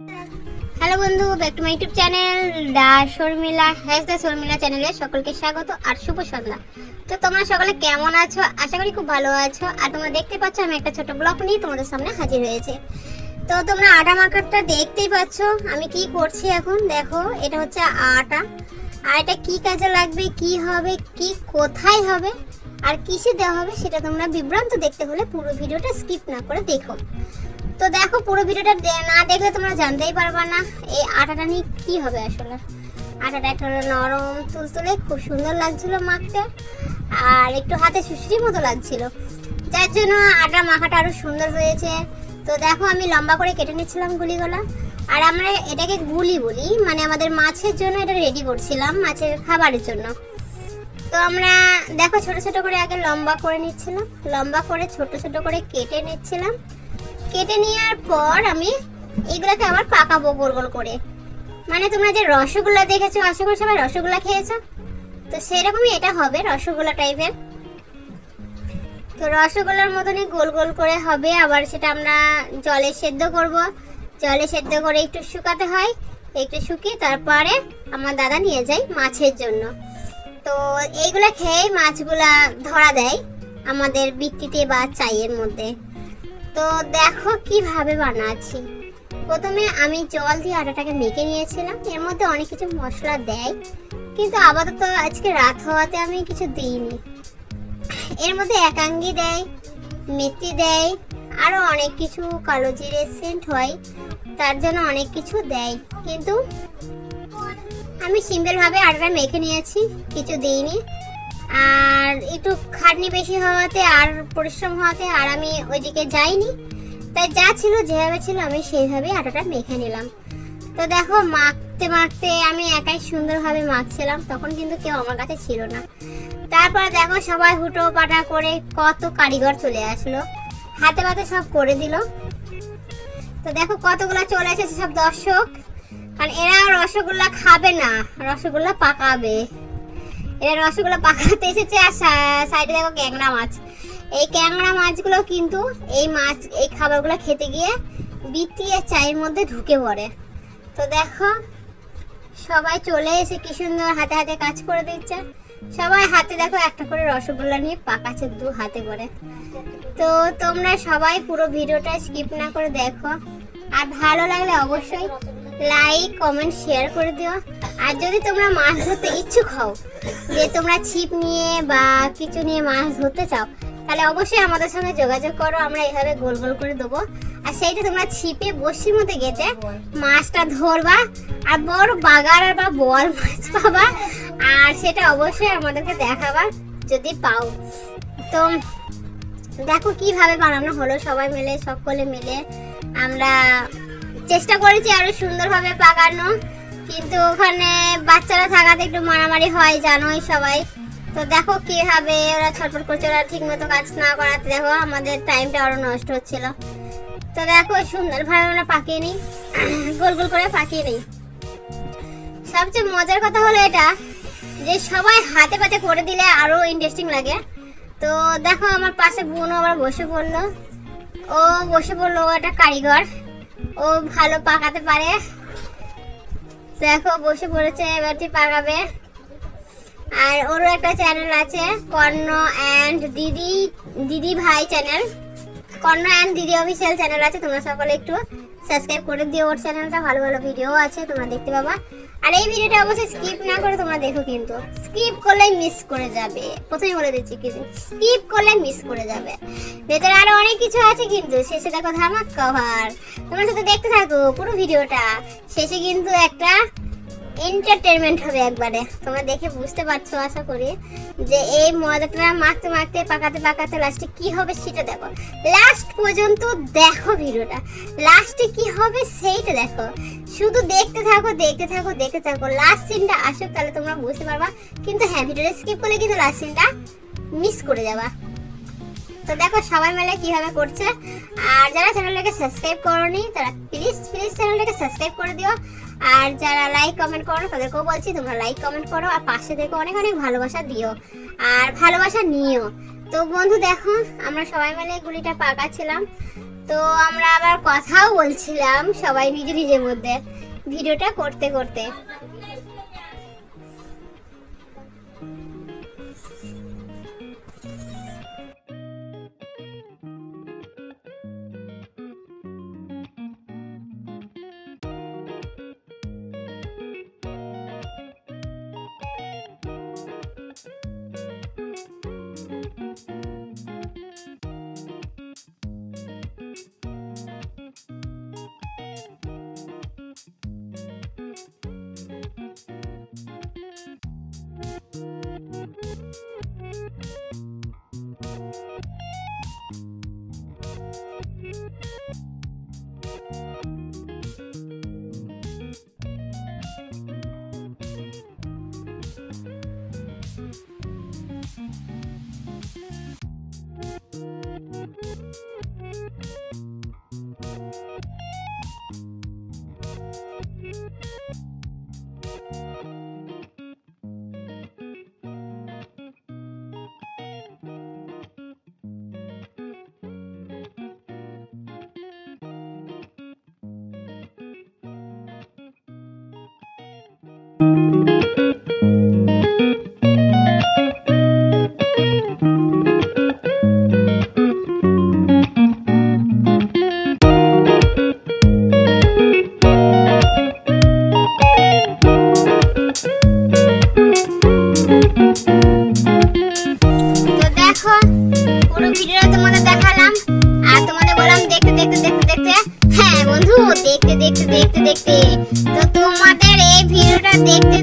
Hello বন্ধু, back to my YouTube channel the Sharmila the Sharmila চ্যানেলে সকলকে স্বাগত আর শুভ সন্ধ্যা। তো তোমরা সকলে কেমন আছো? আশা করি খুব ভালো আছো। আর তোমরা দেখতে পাচ্ছ আমি একটা ছোট ব্লগ নিয়ে তোমাদের সামনে হাজির হয়েছে। তো তোমরা আটা মাখাটা দেখতেই পাচ্ছ আমি কি করছি এখন। দেখো, এটা হচ্ছে আটা। আর এটা কি কাজে লাগবে, কি হবে, কি কোথায় হবে আর কিসে দেওয়া হবে সেটা তোমরা বিভ্রান্ত দেখতে হলে পুরো ভিডিওটা স্কিপ না করে দেখো। তো দেখো, পুরো ভিডিওটা না দেখলে তোমরা জানতেই পারবা না এই আটাটা নিয়ে কি হবে। আসলে আটাটা একটা নরম তুলতুলে খুব সুন্দর লাগছিল মাখতে, আর একটু হাতে সুশ্রির মতো লাগছিল, যার জন্য আটা মাখাটা আরো সুন্দর হয়েছে। তো দেখো, আমি লম্বা করে কেটে নিচ্ছিলাম গুলিগুলা। আর আমরা এটাকে গুলি বলি, মানে আমাদের মাছের জন্য এটা রেডি করছিলাম, মাছের খাবারের জন্য। তো আমরা দেখো ছোট ছোট করে আগে লম্বা করে নিচ্ছিলাম, লম্বা করে ছোট ছোট করে কেটে নিচ্ছিলাম। কেটে নেওয়ার পর আমি এগুলোকে আবার পাকাবো গোল গোল করে। মানে তোমরা যে রসগোল্লা দেখেছো, আশা করি সবাই রসগোল্লা খেয়েছো, তো সেরকমই এটা হবে, রসগোল্লা টাইপের। তো রসগোল্লার মতনই গোল গোল করে হবে। আবার সেটা আমরা জলে সেদ্ধ করব। জলে সেদ্ধ করে একটু শুকাতে হয়, একটু শুকিয়ে তারপরে আমার দাদা নিয়ে যায় মাছের জন্য। তো এইগুলা খেয়ে মাছগুলা ধরা দেয় আমাদের বৃত্তিতে বা চাইয়ের মধ্যে। তো দেখো কিভাবে বানাচ্ছি। প্রথমে আমি জল দিয়ে আটাটাকে মেখে নিয়েছিলাম। এর মধ্যে অনেক কিছু মশলা দেয়, কিন্তু আপাতত আজকে রাত হওয়াতে আমি কিছু দিইনি। এর মধ্যে একাঙ্গি দেয়, মেথি দেয়, আরো অনেক কিছু, কালো জিরে সেন্ট হয়, তার জন্য অনেক কিছু দেয়। কিন্তু আমি সিম্পল ভাবে আটাটা মেখে নিয়েছি, কিছু দিইনি। আর একটু খাটনি বেশি হওয়াতে আর পরিশ্রম হওয়াতে আর আমি ওইদিকে যাইনি, তাই যা ছিল যেভাবে ছিল আমি সেইভাবে আটাটা মেখে নিলাম। তো দেখো, মাখতে মাখতে আমি একাই সুন্দরভাবে মাখছিলাম, তখন কিন্তু কেউ আমার কাছে ছিল না। তারপর দেখো সবাই হুটো পাটা করে কত কারিগর চলে আসলো, হাতে পাতে সব করে দিল। তো দেখো কতগুলো চলে এসেছে সব দর্শক, কারণ এরা রসগোল্লা খাবে না, রসগোল্লা পাকাবে। এরা রসগোল্লা পাকাতে এসেছে। আর সাইডে দেখো ক্যাংড়া মাছ। এই ক্যাংড়া মাছগুলো কিন্তু এই খাবারগুলো খেতে গিয়ে বিটিয়ে চায়ের মধ্যে ঢুকে পড়ে। তো দেখো সবাই চলে এসে কি সুন্দর হাতে হাতে কাজ করে দিচ্ছে। সবাই হাতে দেখো একটা করে রসগোল্লা নিয়ে পাকাচ্ছে দু হাতে করে। তো তোমরা সবাই পুরো ভিডিওটা স্কিপ না করে দেখো। আর ভালো লাগলে অবশ্যই লাইক কমেন্ট শেয়ার করে দিও। আর যদি তোমরা মাছ ধরতে ইচ্ছুক হও, যে তোমরা ছিপ নিয়ে বা কিছু নিয়ে মাছ ধরতে চাও, তাহলে অবশ্যই আমাদের সঙ্গে যোগাযোগ করো। আমরা এইভাবে গোল গোল করে দেবো, আর সেইটা তোমরা ছিপে বড়শির মধ্যে গেঁথে মাছটা ধরবা, আর বড় বাগার বা বল মাছ পাবা, আর সেটা অবশ্যই আমাদেরকে দেখাবা যদি পাও। তো দেখো কিভাবে বানানো হলো, সবাই মিলে সকলে মিলে আমরা চেষ্টা করেছি আরো সুন্দরভাবে পাকানো, কিন্তু ওখানে বাচ্চারা থাকাতে একটু মারামারি হয়, জানোই সবাই। তো দেখো কিভাবে ওরা ছটফট করছে, ওরা ঠিক মতো কাজ না করাতে দেখো আমাদের টাইমটা আরো নষ্ট হচ্ছিল। তো দেখো সুন্দরভাবে আমরা পাকিয়ে নিই, গোল গোল করে পাকিয়ে নিই। সবচেয়ে মজার কথা হলো এটা যে সবাই হাতে পাতে করে দিলে আরো ইন্টারেস্টিং লাগে। তো দেখো আমার পাশে বোন আবার বসে পড়লো, ও বসে পড়লো, ও একটা কারিগর, ও ভালো পাকাতে পারে। দেখো বসে পড়েছে, এবারটি পাকাবে। আর ওরও একটা চ্যানেল আছে, কর্ণ অ্যান্ড দিদি ভাই চ্যানেল, কর্ণ অ্যান্ড দিদি অফিসিয়াল চ্যানেল আছে। তোমরা সকলে একটু সাবস্ক্রাইব করে দিও ওর চ্যানেলটা, ভালো ভালো ভিডিও আছে তোমরা দেখতে পাবা। আর এই ভিডিওটা অবশ্যই স্কিপ না করে তোমরা দেখো, কিন্তু স্কিপ করলে মিস করে যাবে। প্রথমেই বলে দিচ্ছি, কিন্তু স্কিপ করলে মিস করে যাবে, ভেতরে আরো অনেক কিছু আছে। কিন্তু শেষে দেখো ধামাক কভার, তোমরা সাথে দেখতে থাকো পুরো ভিডিওটা। শেষে কিন্তু একটা এন্টারটেইনমেন্ট হবে একবারে, তোমরা দেখে বুঝতে পারছো আশা করি, যে এই মজাটা মাখতে মাখতে পাকাতে পাকাতে লাস্টে কি হবে সেটা দেখো। লাস্ট পর্যন্ত দেখো ভিডিওটা, লাস্টে কি হবে সেইটা দেখো। শুধু দেখতে থাকো দেখতে থাকো দেখতে থাকো, লাস্ট সিনটা আসুক তাহলে তোমরা বুঝতে পারবা। কিন্তু হ্যাঁ, ভিডিওটা স্কিপ করলে কিন্তু লাস্ট সিনটা মিস করে যাবা। তো দেখো সবাই মিলে কিভাবে করছে। আর যারা চ্যানেলটাকে সাবস্ক্রাইব করোনি তারা প্লিজ চ্যানেলটাকে সাবস্ক্রাইব করে দিও। আর যারা লাইক কমেন্ট করো তাদেরকেও বলছি তোমরা লাইক কমেন্ট করো, আর পাশে দেখো অনেক অনেক ভালোবাসা দিও আর ভালোবাসা নিও। তো বন্ধু দেখো আমরা সবাই মিলে গুলিটা পাকাচ্ছিলাম। তো আমরা আবার কথাও বলছিলাম সবাই নিজের মধ্যে ভিডিওটা করতে করতে। পুরো ভিডিওটা তোমাদের দেখালাম আর তোমাদের বললাম দেখতে দেখতে দেখতে দেখতে। হ্যাঁ বন্ধু, দেখতে দেখতে দেখতে দেখতে তো তোমাদের এই ভিডিওটা দেখতে